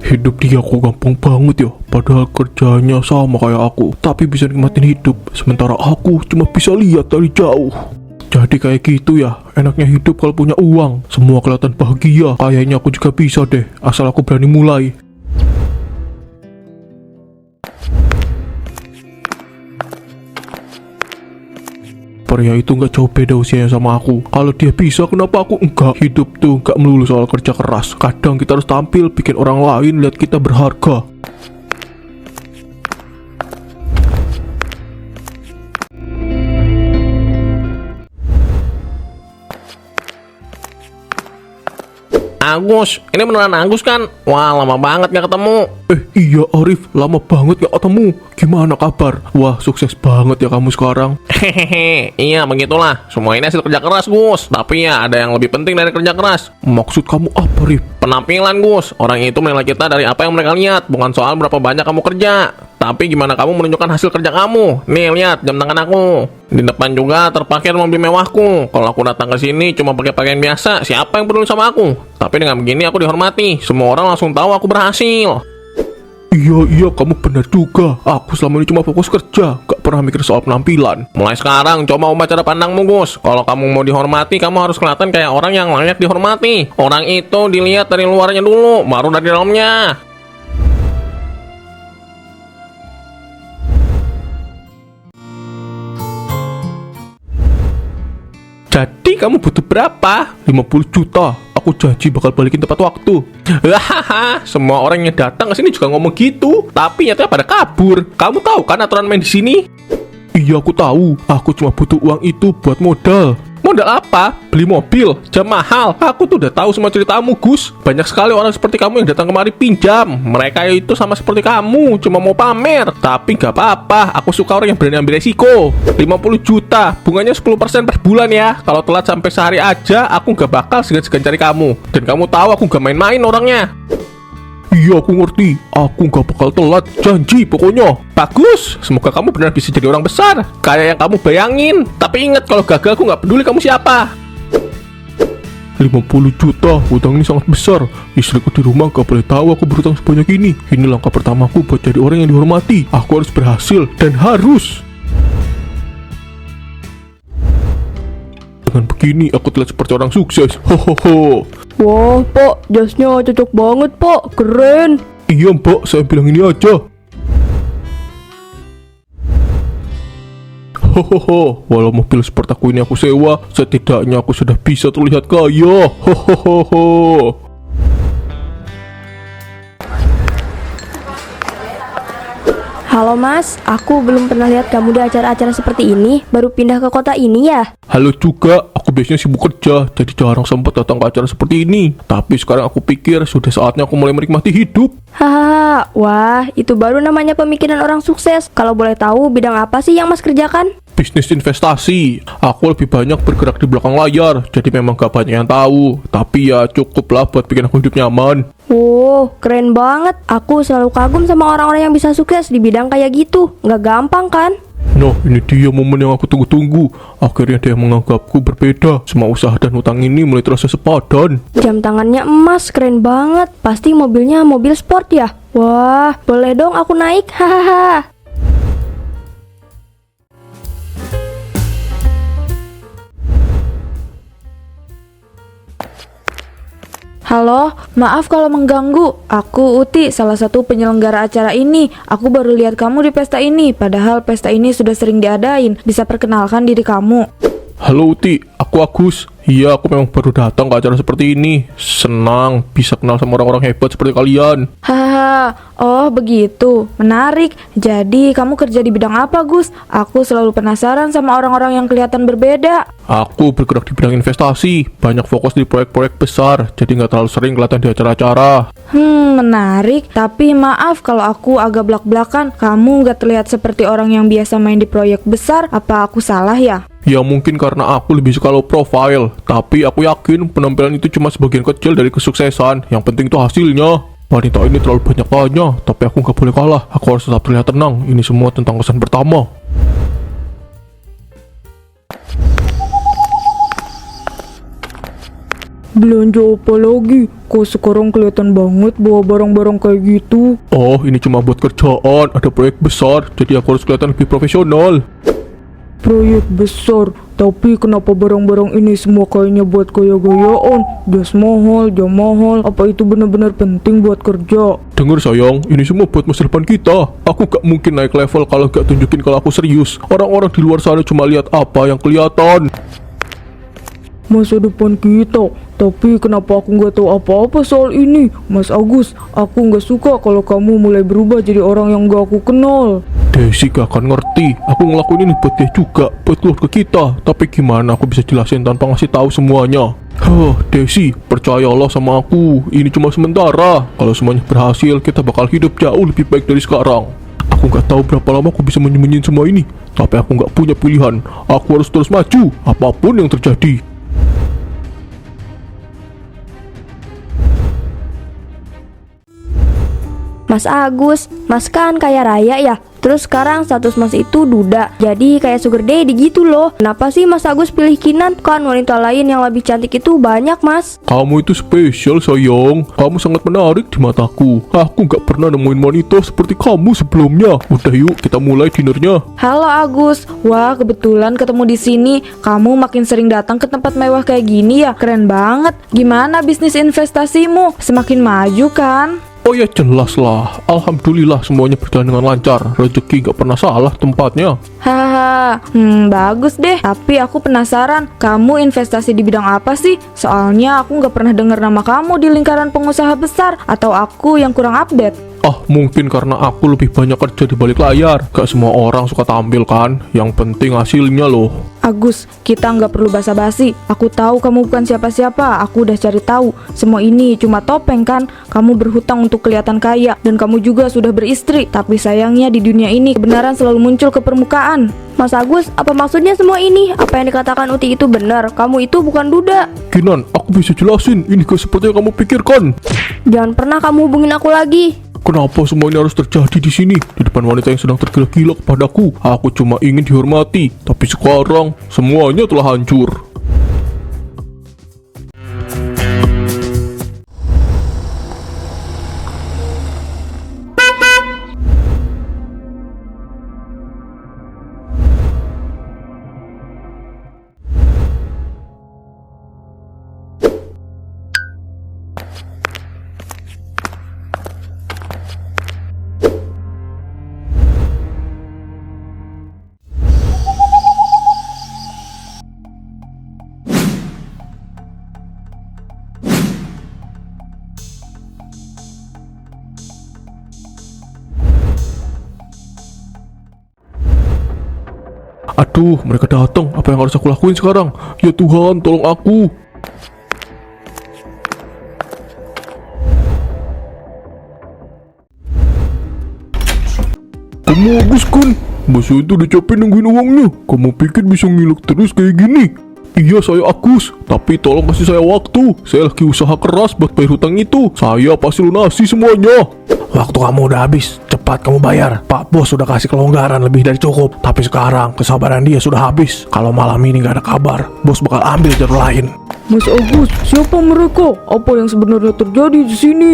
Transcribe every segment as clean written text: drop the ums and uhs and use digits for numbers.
Hidup dia kok gampang banget ya, padahal kerjanya sama kayak aku, tapi bisa nikmatin hidup, sementara aku cuma bisa lihat dari jauh. Jadi kayak gitu ya, enaknya hidup kalau punya uang, semua kelihatan bahagia. Kayaknya aku juga bisa deh, asal aku berani mulai. Pria itu nggak jauh beda usianya sama aku. Kalau dia bisa, kenapa aku enggak? Hidup tuh nggak melulu soal kerja keras. Kadang kita harus tampil, bikin orang lain lihat kita berharga. Agus, ini beneran Agus kan? Wah, lama banget gak ketemu. Iya Arif, lama banget gak ketemu. Gimana kabar? Wah, sukses banget ya kamu sekarang. Hehehe, iya begitulah. Semua ini hasil kerja keras, Gus. Tapi ya ada yang lebih penting dari kerja keras. Maksud kamu apa, Rif? Penampilan, Gus. Orang itu menilai kita dari apa yang mereka lihat, bukan soal berapa banyak kamu kerja. Tapi gimana kamu menunjukkan hasil kerja kamu. Nih, lihat jam tangan aku. Di depan juga terparkir mobil mewahku. Kalau aku datang ke sini cuma pakai pakaian biasa, siapa yang peduli sama aku? Tapi dengan begini aku dihormati. Semua orang langsung tahu aku berhasil. Iya, kamu benar juga. Aku selama ini cuma fokus kerja, gak pernah mikir soal penampilan. Mulai sekarang, coba ubah cara pandangmu, Gus. Kalau kamu mau dihormati, kamu harus kelihatan kayak orang yang layak dihormati. Orang itu dilihat dari luarnya dulu, baru dari dalamnya. Jadi kamu butuh berapa? 50 juta. Aku janji bakal balikin tepat waktu. Hahaha, semua orang yang datang ke sini juga ngomong gitu, tapi nyatanya pada kabur. Kamu tahu kan aturan main di sini? Iya, aku tahu. Aku cuma butuh uang itu buat modal. Modal apa? Beli mobil, jam mahal. Aku tuh udah tahu semua ceritamu, Gus. Banyak sekali orang seperti kamu yang datang kemari pinjam. Mereka itu sama seperti kamu, cuma mau pamer. Tapi gak apa-apa, aku suka orang yang berani ambil resiko. 50 juta, bunganya 10% per bulan ya. Kalau telat sampai sehari aja, aku gak bakal segan-segan cari kamu. Dan kamu tahu aku gak main-main orangnya. Iya, aku ngerti. Aku gak bakal telat, janji pokoknya. Bagus, semoga kamu benar bisa jadi orang besar kayak yang kamu bayangin. Tapi ingat, kalau gagal aku gak peduli kamu siapa. 50 juta, hutang ini sangat besar. Istriku di rumah gak boleh tahu aku berhutang sebanyak ini. Ini langkah pertamaku buat jadi orang yang dihormati. Aku harus berhasil, dan harus. Dengan begini aku terlihat seperti orang sukses. Hohoho. Wah, Pak, jasnya cocok banget, Pak. Keren. Iya, Mbak, saya bilang ini aja. Hohoho, walau mobil seperti aku ini aku sewa, setidaknya aku sudah bisa terlihat kaya. Hohoho. Halo Mas, aku belum pernah lihat kamu di acara-acara seperti ini. Baru pindah ke kota ini ya? Halo juga, aku biasanya sibuk kerja, jadi jarang sempat datang ke acara seperti ini. Tapi sekarang aku pikir sudah saatnya aku mulai menikmati hidup. Hahaha, wah, itu baru namanya pemikiran orang sukses. Kalau boleh tahu, bidang apa sih yang Mas kerjakan? Bisnis investasi. Aku lebih banyak bergerak di belakang layar, jadi memang gak banyak yang tahu. Tapi ya cukup lah buat bikin aku hidup nyaman. Wow, keren banget. Aku selalu kagum sama orang-orang yang bisa sukses di bidang kayak gitu. Nggak gampang kan? Nah, ini dia momen yang aku tunggu-tunggu. Akhirnya dia menganggapku berbeda. Semua usaha dan hutang ini mulai terasa sepadan. Jam tangannya emas, keren banget. Pasti mobilnya mobil sport ya? Wah, boleh dong aku naik? Hahaha. Halo, maaf kalau mengganggu. Aku Uti, salah satu penyelenggara acara ini. Aku baru lihat kamu di pesta ini, padahal pesta ini sudah sering diadain. Bisa perkenalkan diri kamu? Halo Uti, aku Agus. Iya, aku memang baru datang ke acara seperti ini. Senang bisa kenal sama orang-orang hebat seperti kalian. Hahaha, oh begitu, menarik. Jadi kamu kerja di bidang apa, Gus? Aku selalu penasaran sama orang-orang yang kelihatan berbeda. Aku bergerak di bidang investasi, banyak fokus di proyek-proyek besar, jadi nggak terlalu sering kelihatan di acara-acara. Menarik. Tapi maaf kalau aku agak blak-blakan. Kamu gak terlihat seperti orang yang biasa main di proyek besar. Apa aku salah ya? Ya mungkin karena aku lebih suka low profile, tapi aku yakin penampilan itu cuma sebagian kecil dari kesuksesan. Yang penting itu hasilnya. Wanita ini terlalu banyak tanya, tapi aku nggak boleh kalah. Aku harus tetap terlihat tenang. Ini semua tentang kesan pertama. Belanja apa lagi? Kok sekarang kelihatan banget bawa barang-barang kayak gitu? Oh, ini cuma buat kerjaan, ada proyek besar, jadi aku harus kelihatan lebih profesional. Proyek besar, tapi kenapa barang-barang ini semua kayaknya buat gaya-gayaan? Jas mahal, jam mahal, apa itu benar-benar penting buat kerja? Dengar sayang, ini semua buat masa depan kita. Aku gak mungkin naik level kalau gak tunjukin kalau aku serius. Orang-orang di luar sana cuma lihat apa yang kelihatan. Masa depan kita, tapi kenapa aku nggak tahu apa-apa soal ini? Mas Agus, aku nggak suka kalau kamu mulai berubah jadi orang yang nggak aku kenal. Desi gak akan ngerti. Aku ngelakuin ini buat dia juga, buat keluarga kita. Tapi gimana aku bisa jelasin tanpa ngasih tahu semuanya? Desi, percayalah sama aku. Ini cuma sementara. Kalau semuanya berhasil, kita bakal hidup jauh lebih baik dari sekarang. Aku nggak tahu berapa lama aku bisa menyembunyiin semua ini. Tapi aku nggak punya pilihan. Aku harus terus maju, apapun yang terjadi. Mas Agus, Mas kan kaya raya ya. Terus sekarang status Mas itu duda, jadi kayak sugar daddy gitu loh. Kenapa sih Mas Agus pilih Kinan? Kan wanita lain yang lebih cantik itu banyak, Mas. Kamu itu spesial sayang. Kamu sangat menarik di mataku. Aku gak pernah nemuin wanita seperti kamu sebelumnya. Udah yuk kita mulai dinernya. Halo Agus, wah kebetulan ketemu di sini. Kamu makin sering datang ke tempat mewah kayak gini ya, keren banget. Gimana bisnis investasimu? Semakin maju kan? Oh ya jelas lah. Alhamdulillah semuanya berjalan dengan lancar. Rezeki gak pernah salah tempatnya. Haha, bagus deh. Tapi aku penasaran, kamu investasi di bidang apa sih? Soalnya aku nggak pernah dengar nama kamu di lingkaran pengusaha besar. Atau aku yang kurang update? Mungkin karena aku lebih banyak kerja di balik layar. Gak semua orang suka tampil kan. Yang penting hasilnya loh. Agus, kita nggak perlu basa-basi. Aku tahu kamu bukan siapa-siapa. Aku udah cari tahu. Semua ini cuma topeng kan? Kamu berhutang untuk kelihatan kaya. Dan kamu juga sudah beristri. Tapi sayangnya di dunia ini kebenaran selalu muncul ke permukaan. Mas Agus, apa maksudnya semua ini? Apa yang dikatakan Uti itu benar? Kamu itu bukan duda. Kinan, aku bisa jelasin. Ini gak seperti yang kamu pikirkan. Jangan pernah kamu hubungin aku lagi. Kenapa semua ini harus terjadi di sini? Di depan wanita yang sedang tergila-gila kepadaku. Aku cuma ingin dihormati. Tapi sekarang, semuanya telah hancur. Aduh, mereka datang. Apa yang harus aku lakuin sekarang? Ya Tuhan, tolong aku. Kamu Agus kan? Masa itu udah capek nungguin uangnya. Kamu pikir bisa ngilang terus kayak gini? Iya, saya Agus. Tapi tolong kasih saya waktu. Saya lagi usaha keras buat bayar hutang itu. Saya pasti lunasi semuanya. Waktu kamu udah habis, cepat kamu bayar. Pak Bos sudah kasih kelonggaran lebih dari cukup. Tapi sekarang kesabaran dia sudah habis. Kalau malam ini nggak ada kabar, Bos bakal ambil jalur lain. Mas Agus, siapa mereka? Apa yang sebenarnya terjadi di sini?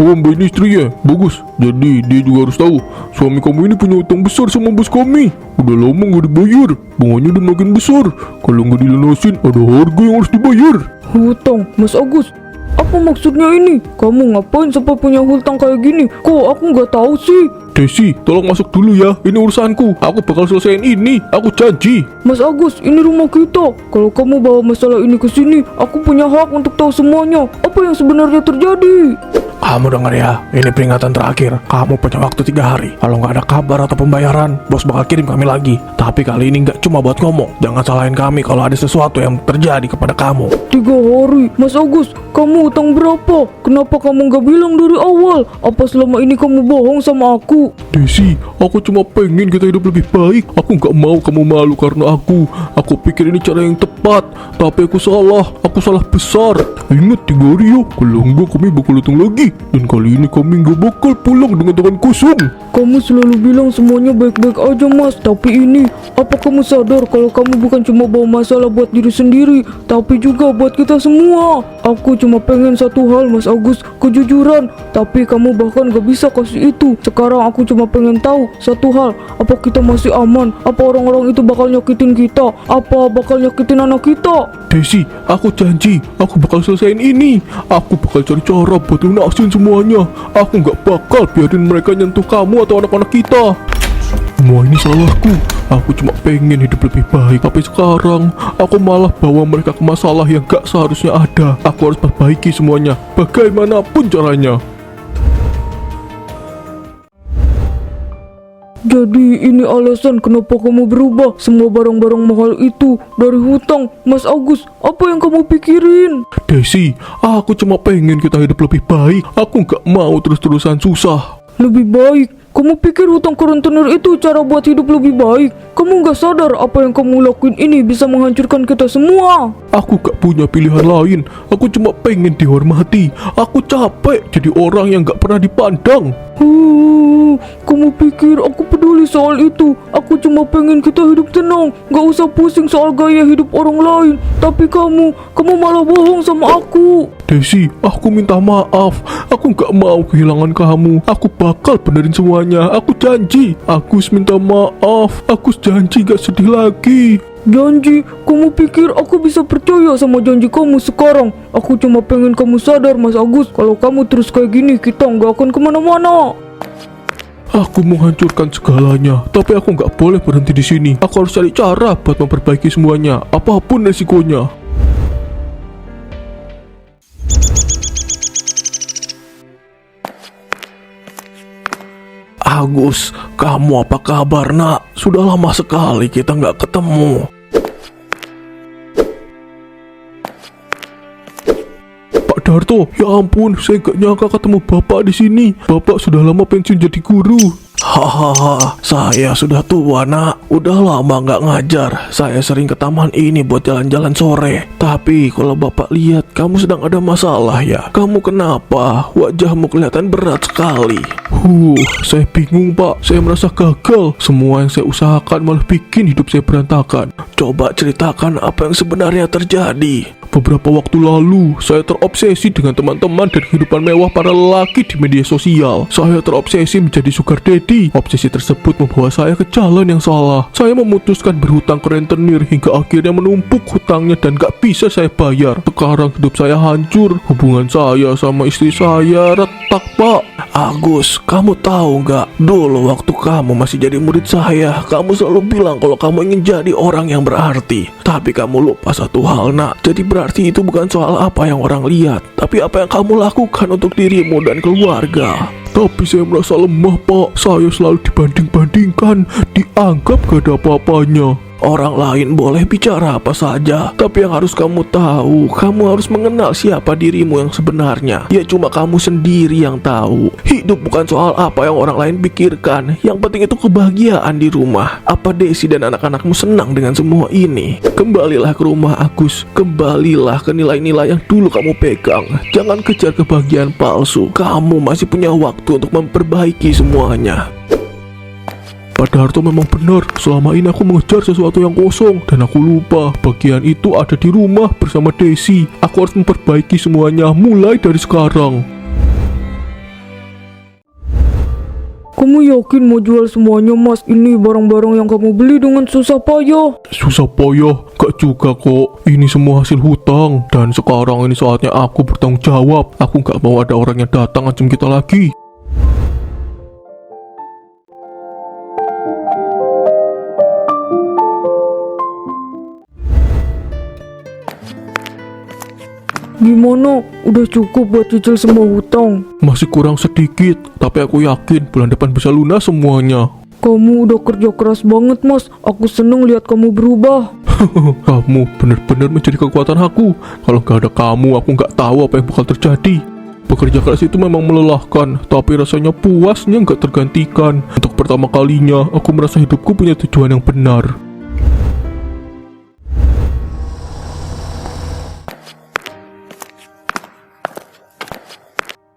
Oh, Mbak ini istri ya? Bagus. Jadi dia juga harus tahu suami kamu ini punya utang besar sama bos kami. Udah lama nggak dibayar. Bunganya udah makin besar. Kalau nggak dilunasin, ada harga yang harus dibayar. Hutang, Mas Agus. Apa maksudnya ini? Kamu ngapain sampai punya hutang kayak gini? Kok aku nggak tahu sih? Desi, tolong masuk dulu ya. Ini urusanku. Aku bakal selesaiin ini. Aku janji. Mas Agus, ini rumah kita. Kalau kamu bawa masalah ini ke sini, aku punya hak untuk tahu semuanya. Apa yang sebenarnya terjadi? Kamu denger ya, ini peringatan terakhir. Kamu punya waktu 3 hari. Kalau nggak ada kabar atau pembayaran, bos bakal kirim kami lagi. Tapi kali ini nggak cuma buat ngomong. Jangan salahin kami kalau ada sesuatu yang terjadi kepada kamu. 3 hari, Mas Agus. Kamu utang berapa? Kenapa kamu nggak bilang dari awal? Apa selama ini kamu bohong sama aku? aku. Desi, aku cuma pengen kita hidup lebih baik. Aku nggak mau kamu malu karena aku. Aku pikir ini cara yang tepat, tapi aku salah. Aku salah besar. Ingat 3 hari ya, kalau enggak kami bakal datang lagi. Dan kali ini kami nggak bakal pulang dengan tangan kosong. Kamu selalu bilang semuanya baik-baik aja mas. Tapi ini, apa kamu sadar kalau kamu bukan cuma bawa masalah buat diri sendiri, tapi juga buat kita semua? Aku cuma pengen satu hal Mas Agus, kejujuran. Tapi kamu bahkan gak bisa kasih itu. Sekarang aku cuma pengen tahu satu hal, apa kita masih aman? Apa orang-orang itu bakal nyakitin kita? Apa bakal nyakitin anak kita? Desi, aku janji, aku bakal selesaiin ini. Aku bakal cari cara buat lunasin semuanya. Aku nggak bakal biarin mereka nyentuh kamu atau anak-anak kita. Semua ini salahku. Aku cuma pengen hidup lebih baik, tapi sekarang aku malah bawa mereka ke masalah yang gak seharusnya ada. Aku harus perbaiki semuanya, bagaimanapun caranya. Jadi ini alasan kenapa kamu berubah semua barang-barang mahal itu dari hutang. Mas Agus, apa yang kamu pikirin? Desi, aku cuma pengen kita hidup lebih baik. Aku gak mau terus-terusan susah. Lebih baik? Kamu pikir hutang ke rentenir itu cara buat hidup lebih baik? Kamu gak sadar apa yang kamu lakuin ini bisa menghancurkan kita semua? Aku gak punya pilihan lain. Aku cuma pengen dihormati. Aku capek jadi orang yang gak pernah dipandang. Kamu pikir aku peduli soal itu? Aku cuma pengen kita hidup tenang, gak usah pusing soal gaya hidup orang lain. Tapi kamu malah bohong sama aku. Desi, aku minta maaf. Aku gak mau kehilangan kamu. Aku bakal benerin semuanya. Aku janji. Agus minta maaf. Agus janji gak sedih lagi. Janji? Kamu pikir aku bisa percaya sama janji kamu sekarang? Aku cuma pengen kamu sadar Mas Agus, kalau kamu terus kayak gini kita gak akan kemana-mana. Aku menghancurkan segalanya, tapi aku nggak boleh berhenti di sini. Aku harus cari cara buat memperbaiki semuanya, apapun resikonya. Agus, kamu apa kabar nak? Sudah lama sekali kita nggak ketemu. Pak Darto, ya ampun, saya gak nyangka ketemu Bapak di sini. Bapak sudah lama pensiun jadi guru. Hahaha, saya sudah tua nak. Udah lama gak ngajar. Saya sering ke taman ini buat jalan-jalan sore. Tapi kalau Bapak lihat kamu sedang ada masalah ya. Kamu kenapa? Wajahmu kelihatan berat sekali. Saya bingung Pak. Saya merasa gagal. Semua yang saya usahakan malah bikin hidup saya berantakan. Coba ceritakan apa yang sebenarnya terjadi. Beberapa waktu lalu, saya terobsesi dengan teman-teman dan kehidupan mewah para lelaki di media sosial. Saya terobsesi menjadi sugar daddy. Obsesi tersebut membawa saya ke jalan yang salah. Saya memutuskan berhutang ke rentenir hingga akhirnya menumpuk hutangnya dan gak bisa saya bayar. Sekarang hidup saya hancur. Hubungan saya sama istri saya retak Pak. Agus, kamu tahu gak? Dulu waktu kamu masih jadi murid saya, kamu selalu bilang kalau kamu ingin jadi orang yang berarti. Tapi kamu lupa satu hal nak. Jadi berarti itu bukan soal apa yang orang lihat, tapi apa yang kamu lakukan untuk dirimu dan keluarga. Tapi saya merasa lemah Pak. Saya selalu dibanding-bandingkan, dianggap gak ada apa-apanya. Orang lain boleh bicara apa saja, tapi yang harus kamu tahu, kamu harus mengenal siapa dirimu yang sebenarnya. Ya cuma kamu sendiri yang tahu. Hidup bukan soal apa yang orang lain pikirkan. Yang penting itu kebahagiaan di rumah. Apa Desi dan anak-anakmu senang dengan semua ini? Kembalilah ke rumah Agus. Kembalilah ke nilai-nilai yang dulu kamu pegang. Jangan kejar kebahagiaan palsu. Kamu masih punya waktu untuk memperbaiki semuanya. Pak Darto memang benar, selama ini aku mengejar sesuatu yang kosong dan aku lupa bagian itu ada di rumah bersama Desi. Aku harus memperbaiki semuanya mulai dari sekarang. Kamu yakin mau jual semuanya Mas? Ini barang-barang yang kamu beli dengan susah payah. Susah payah? Gak juga kok. Ini semua hasil hutang. Dan sekarang ini saatnya aku bertanggung jawab. Aku gak mau ada orang yang datang ngancam kita lagi. Gimana? Udah cukup buat cicil semua hutang? Masih kurang sedikit, tapi aku yakin bulan depan bisa lunas semuanya. Kamu udah kerja keras banget Mas. Aku seneng lihat kamu berubah. Kamu benar-benar menjadi kekuatan aku. Kalau gak ada kamu, aku gak tahu apa yang bakal terjadi. Bekerja keras itu memang melelahkan, tapi rasanya puasnya nggak tergantikan. Untuk pertama kalinya, aku merasa hidupku punya tujuan yang benar.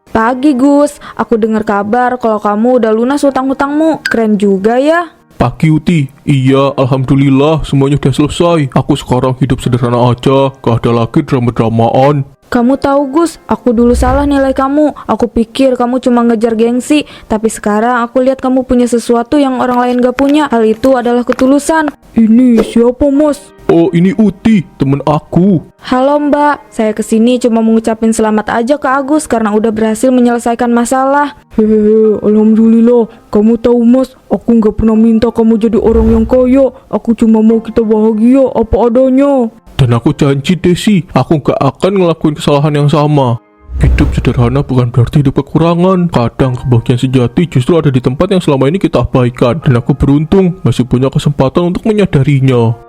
Pagi Gus, aku dengar kabar kalau kamu udah lunas hutang-hutangmu. Keren juga ya. Pagi Uti, iya alhamdulillah semuanya udah selesai. Aku sekarang hidup sederhana aja, gak ada lagi drama-dramaan. Kamu tahu Gus, aku dulu salah nilai kamu. Aku pikir kamu cuma ngejar gengsi, tapi sekarang aku lihat kamu punya sesuatu yang orang lain gak punya. Hal itu adalah ketulusan. Ini siapa Mas? Oh ini Uti, temen aku. Halo Mbak, saya kesini cuma mengucapin selamat aja ke Agus karena udah berhasil menyelesaikan masalah. Hehehe, alhamdulillah. Kamu tahu Mas, aku nggak pernah minta kamu jadi orang yang kaya. Aku cuma mau kita bahagia apa adanya. Dan aku janji Desi, aku gak akan ngelakuin kesalahan yang sama. Hidup sederhana bukan berarti hidup kekurangan. Kadang kebahagiaan sejati justru ada di tempat yang selama ini kita abaikan. Dan aku beruntung masih punya kesempatan untuk menyadarinya.